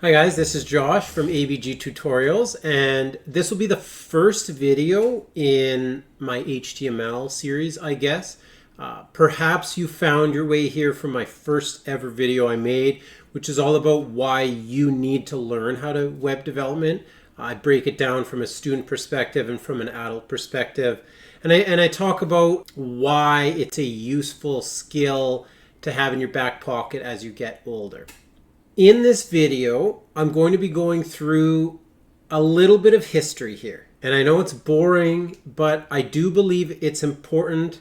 Hi guys, this is Josh from ABG Tutorials, and this will be the first video in my HTML series, I guess. Perhaps you found your way here from my first ever video I made, which is all about why you need to learn how to web development. I break it down from a student perspective and from an adult perspective, and I talk about why it's a useful skill to have in your back pocket as you get older. In this video, I'm going to be going through a little bit of history here. And I know it's boring, but I do believe it's important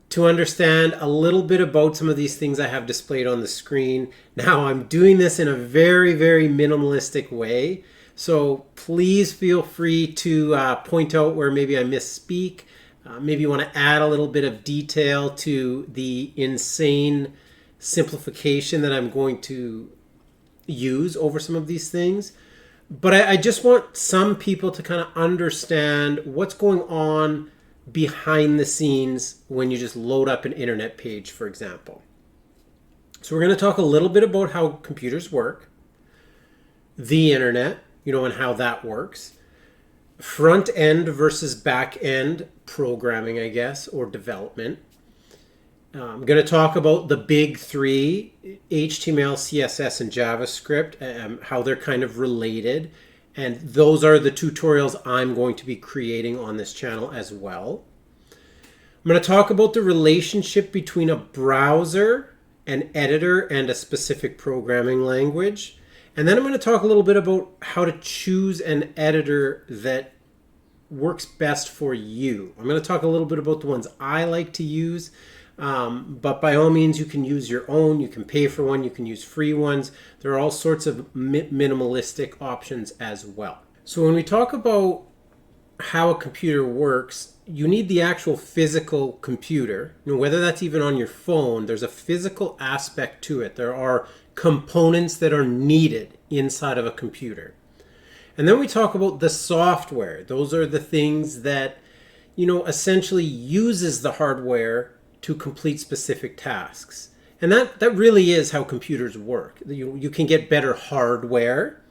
to understand a little bit about some of these things I have displayed on the screen. Now, I'm doing this in a very, very minimalistic way. So please feel free to point out where maybe I misspeak. Maybe you want to add a little bit of detail to the insane simplification that I'm going to use over some of these things. But I just want some people to kind of understand what's going on behind the scenes when you just load up an internet page, for example. So we're going to talk a little bit about how computers work, the internet, and how that works, front end versus back end programming, I guess, or development. I'm going to talk about the big three, HTML, CSS, and JavaScript, how they're kind of related. And those are the tutorials I'm going to be creating on this channel as well. I'm going to talk about the relationship between a browser, an editor, and a specific programming language. And then I'm going to talk a little bit about how to choose an editor that works best for you. I'm going to talk a little bit about the ones I like to use. But by all means, you can use your own, you can pay for one, you can use free ones. There are all sorts of minimalistic options as well. So when we talk about how a computer works, you need the actual physical computer. Whether that's even on your phone, there's a physical aspect to it. There are components that are needed inside of a computer. And then we talk about the software. Those are the things that, essentially uses the hardware to complete specific tasks. And that really is how computers work. You can get better hardware,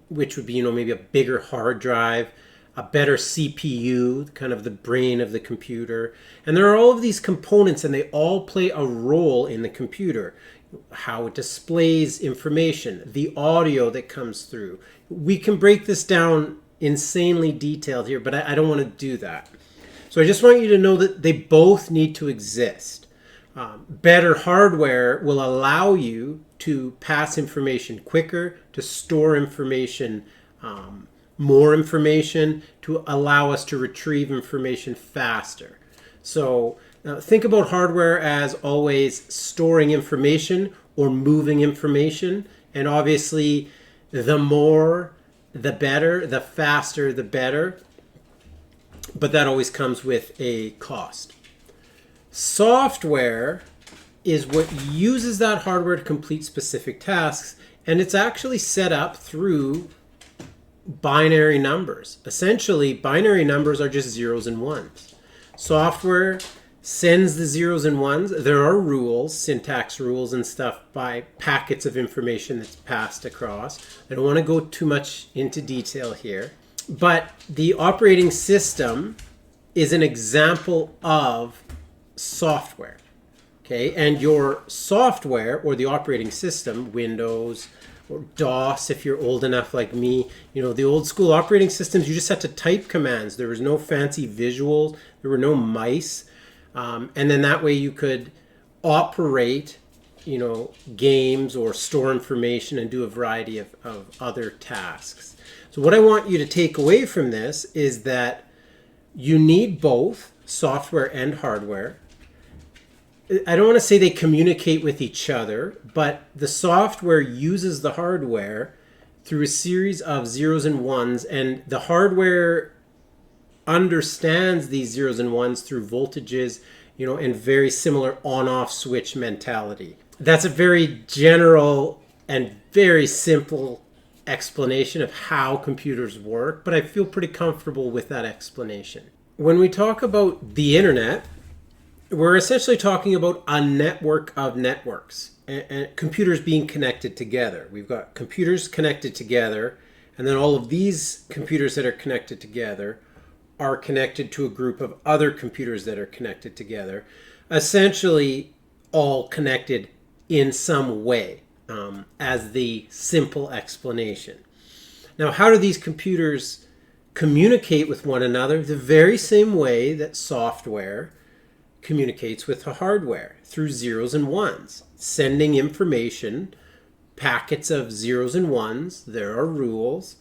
which would be, maybe a bigger hard drive, a better CPU, kind of the brain of the computer. And there are all of these components, and they all play a role in the computer. How it displays information, the audio that comes through. We can break this down insanely detailed here, but I don't want to do that. So I just want you to know that they both need to exist. Better hardware will allow you to pass information quicker, to store information, more information, to allow us to retrieve information faster. So think about hardware as always storing information or moving information. And obviously, the more, the better, the faster, the better. But that always comes with a cost. Software is what uses that hardware to complete specific tasks, and it's actually set up through binary numbers. Essentially, binary numbers are just zeros and ones. Software sends the zeros and ones. There are rules, syntax rules and stuff by packets of information that's passed across. I don't want to go too much into detail here. But the operating system is an example of software, okay? And your software, or the operating system, Windows or DOS, if you're old enough like me, the old school operating systems, you just had to type commands. There was no fancy visuals. There were no mice. And then that way you could operate, games or store information and do a variety of other tasks. So what I want you to take away from this is that you need both software and hardware. I don't want to say they communicate with each other, but the software uses the hardware through a series of zeros and ones, and the hardware understands these zeros and ones through voltages, and very similar on-off switch mentality. That's a very general and very simple explanation of how computers work, but I feel pretty comfortable with that explanation. When we talk about the internet, we're essentially talking about a network of networks. and computers being connected together. We've got computers connected together, and then all of these computers that are connected together are connected to a group of other computers that are connected together, essentially all connected in some way, as the simple explanation. Now, how do these computers communicate with one another? The very same way that software communicates with the hardware, through zeros and ones, sending information, packets of zeros and ones, there are rules,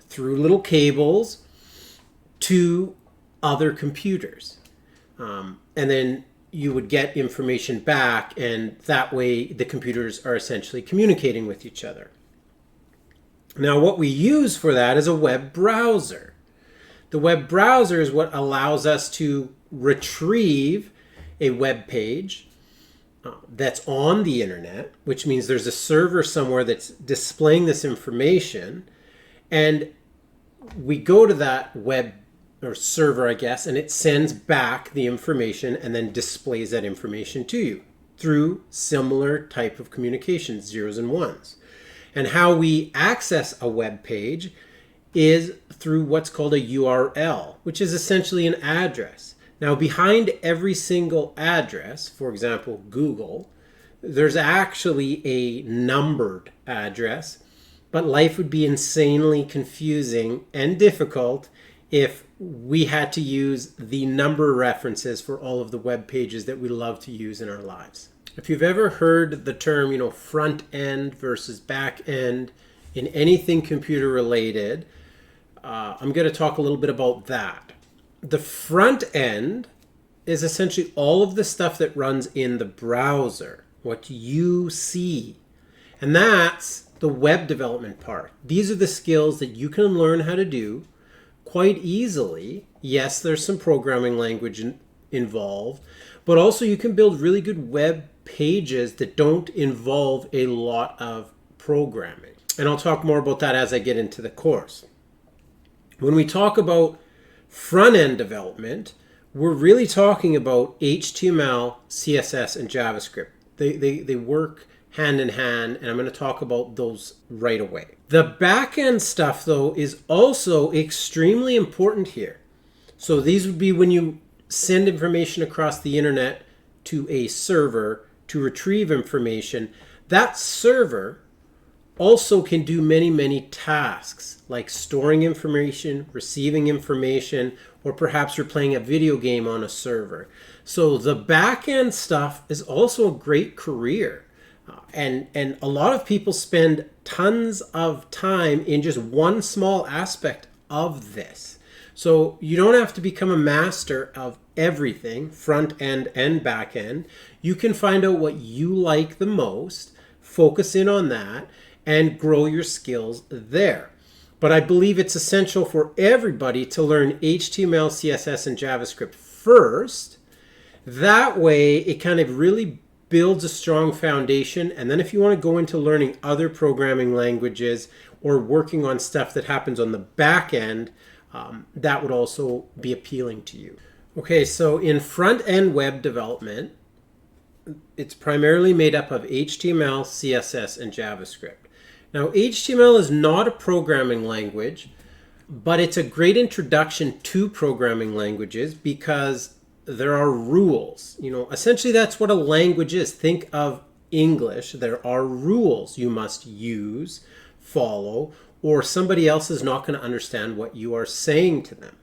through little cables to other computers. And then you would get information back, and that way the computers are essentially communicating with each other. Now, what we use for that is a web browser. The web browser is what allows us to retrieve a web page that's on the internet, which means there's a server somewhere that's displaying this information, and we go to that web or server, I guess, and it sends back the information and then displays that information to you through similar type of communication, zeros and ones. And how we access a web page is through what's called a URL, which is essentially an address. Now, behind every single address, for example, Google, there's actually a numbered address, but life would be insanely confusing and difficult if we had to use the number references for all of the web pages that we love to use in our lives. If you've ever heard the term, front end versus back end in anything computer related, I'm going to talk a little bit about that. The front end is essentially all of the stuff that runs in the browser, what you see. And that's the web development part. These are the skills that you can learn how to do quite easily. Yes, there's some programming language involved, but also you can build really good web pages that don't involve a lot of programming. And I'll talk more about that as I get into the course. When we talk about front-end development, we're really talking about HTML, CSS, and JavaScript. They work hand in hand, and I'm going to talk about those right away. The back-end stuff, though, is also extremely important here. So these would be when you send information across the internet to a server to retrieve information. That server also can do many, many tasks like storing information, receiving information, or perhaps you're playing a video game on a server. So the back-end stuff is also a great career. And a lot of people spend tons of time in just one small aspect of this. So you don't have to become a master of everything, front end and back end. You can find out what you like the most, focus in on that, and grow your skills there. But I believe it's essential for everybody to learn HTML, CSS, and JavaScript first. That way, it kind of really builds a strong foundation. And then if you want to go into learning other programming languages or working on stuff that happens on the back end, that would also be appealing to you. Okay, so in front-end web development, it's primarily made up of HTML, CSS, and JavaScript. Now, HTML is not a programming language, but it's a great introduction to programming languages because there are rules. Essentially that's what a language is. Think of English. There are rules you must use, follow, or somebody else is not going to understand what you are saying to them.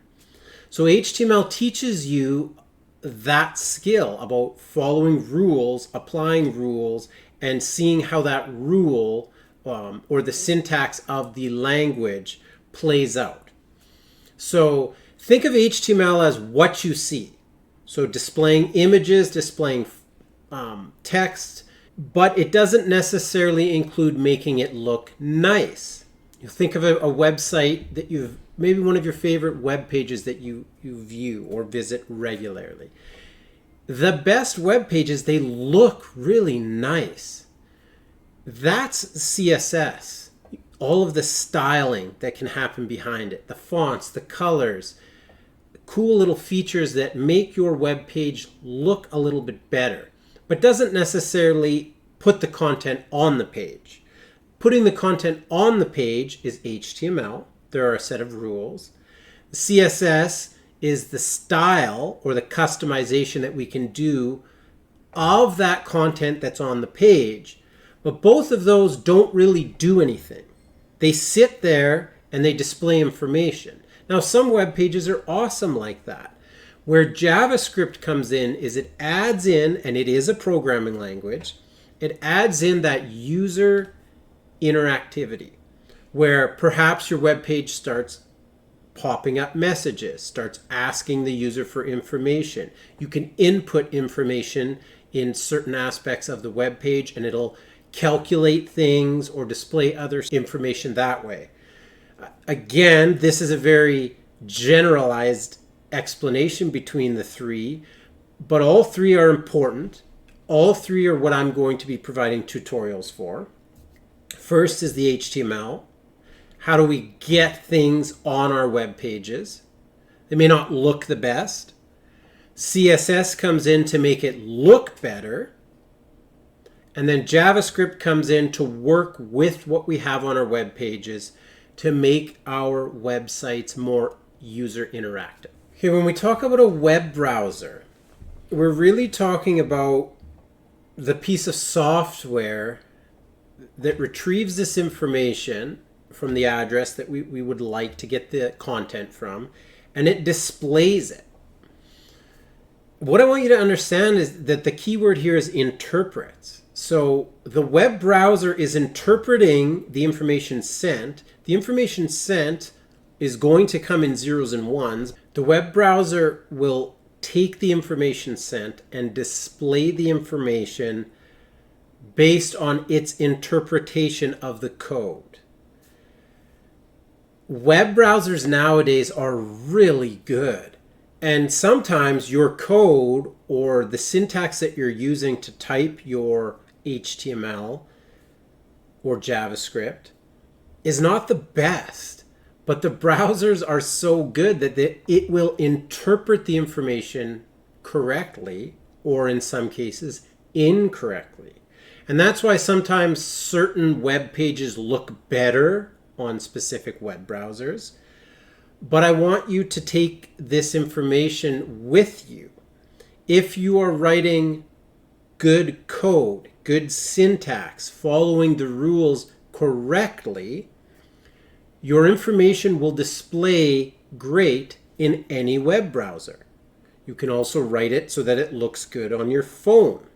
So HTML teaches you that skill about following rules, applying rules, and seeing how that rule or the syntax of the language plays out. So think of HTML as what you see. So displaying images, displaying text, but it doesn't necessarily include making it look nice. You think of a website that maybe one of your favorite web pages that you view or visit regularly. The best web pages, they look really nice. That's CSS. All of the styling that can happen behind it, the fonts, the colors, cool little features that make your web page look a little bit better, but doesn't necessarily put the content on the page. Putting the content on the page is HTML. There are a set of rules. CSS is the style or the customization that we can do of that content that's on the page. But both of those don't really do anything. They sit there and they display information. Now, some web pages are awesome like that. Where JavaScript comes in is it adds in, and it is a programming language, it adds in that user interactivity where perhaps your web page starts popping up messages, starts asking the user for information. You can input information in certain aspects of the web page and it'll calculate things or display other information that way. Again, this is a very generalized explanation between the three, but all three are important. All three are what I'm going to be providing tutorials for. First is the HTML. How do we get things on our web pages? They may not look the best. CSS comes in to make it look better. And then JavaScript comes in to work with what we have on our web pages to make our websites more user interactive. Okay, when we talk about a web browser, we're really talking about the piece of software that retrieves this information from the address that we would like to get the content from, and it displays it. What I want you to understand is that the keyword here is interprets. So the web browser is interpreting the information sent. The information sent is going to come in zeros and ones. The web browser will take the information sent and display the information based on its interpretation of the code. Web browsers nowadays are really good. And sometimes your code or the syntax that you're using to type your HTML or JavaScript is not the best, but the browsers are so good that it will interpret the information correctly, or in some cases incorrectly. And that's why sometimes certain web pages look better on specific web browsers. But I want you to take this information with you. If you are writing good code, good syntax, following the rules correctly, your information will display great in any web browser. You can also write it so that it looks good on your phone.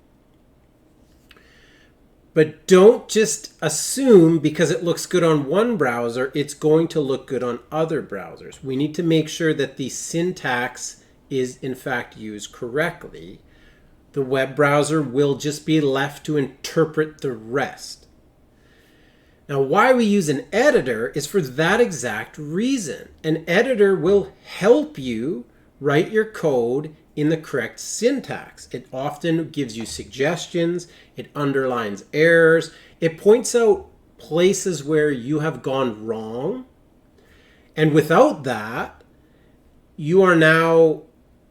But don't just assume because it looks good on one browser, it's going to look good on other browsers. We need to make sure that the syntax is in fact used correctly. The web browser will just be left to interpret the rest. Now, why we use an editor is for that exact reason. An editor will help you write your code in the correct syntax. It often gives you suggestions, it underlines errors, it points out places where you have gone wrong. And without that, you are now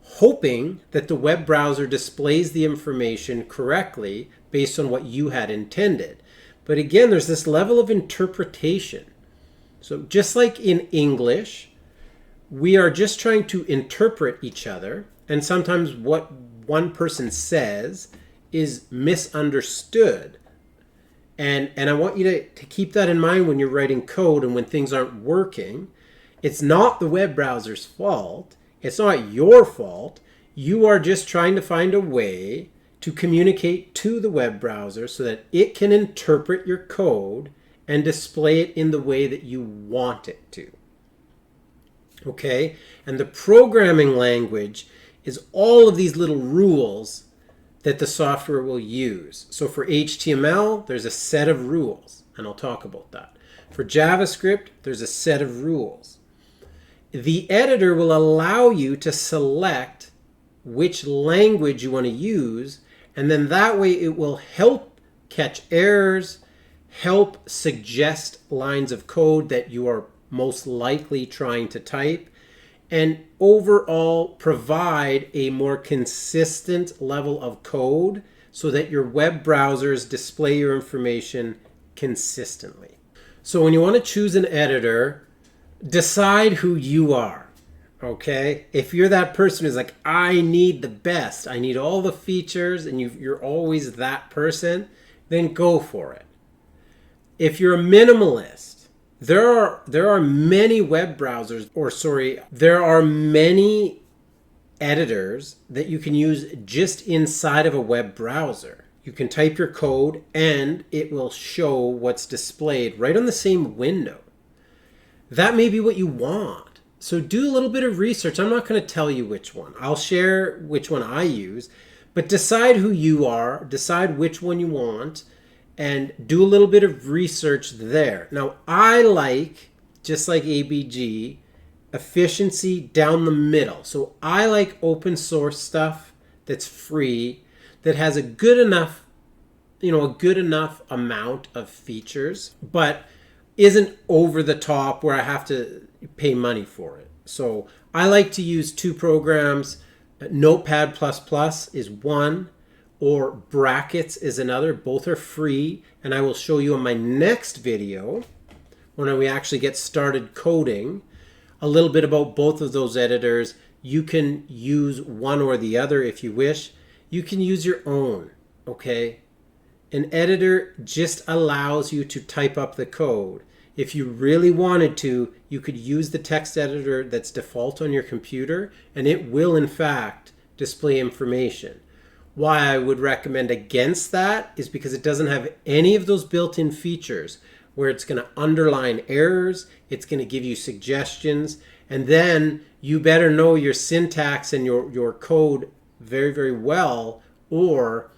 hoping that the web browser displays the information correctly based on what you had intended. But again, there's this level of interpretation. So just like in English, we are just trying to interpret each other. And sometimes what one person says is misunderstood. And I want you to keep that in mind when you're writing code and when things aren't working. It's not the web browser's fault. It's not your fault. You are just trying to find a way to communicate to the web browser so that it can interpret your code and display it in the way that you want it to. Okay? And the programming language is all of these little rules that the software will use. So for HTML, there's a set of rules, and I'll talk about that. For JavaScript, there's a set of rules. The editor will allow you to select which language you want to use, and then that way it will help catch errors, help suggest lines of code that you are most likely trying to type, and overall provide a more consistent level of code so that your web browsers display your information consistently. So when you want to choose an editor, decide who you are, okay? If you're that person who's like, I need the best, I need all the features, and you're always that person, then go for it. If you're a minimalist, there are many web browsers, there are many editors that you can use just inside of a web browser. You can type your code and it will show what's displayed right on the same window. That may be what you want. So do a little bit of research. I'm not going to tell you which one. I'll share which one I use, but decide who you are, decide which one you want, and do a little bit of research there. Now, I like, just like ABG, efficiency down the middle. So I like open source stuff that's free, that has a good enough amount of features, but isn't over the top where I have to pay money for it. So I like to use two programs. Notepad++ is one, or Brackets is another. Both are free, and I will show you in my next video, when we actually get started coding, a little bit about both of those editors. You can use one or the other if you wish. You can use your own, okay? An editor just allows you to type up the code. If you really wanted to, you could use the text editor that's default on your computer, and it will, in fact, display information. Why I would recommend against that is because it doesn't have any of those built-in features where it's going to underline errors, it's going to give you suggestions, and then you better know your syntax and your code very, very well, or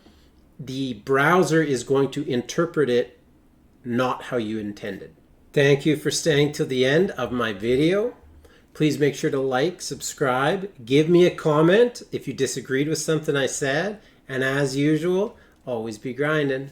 the browser is going to interpret it not how you intended. Thank you for staying till the end of my video. Please make sure to like, subscribe, give me a comment if you disagreed with something I said, and as usual, always be grinding.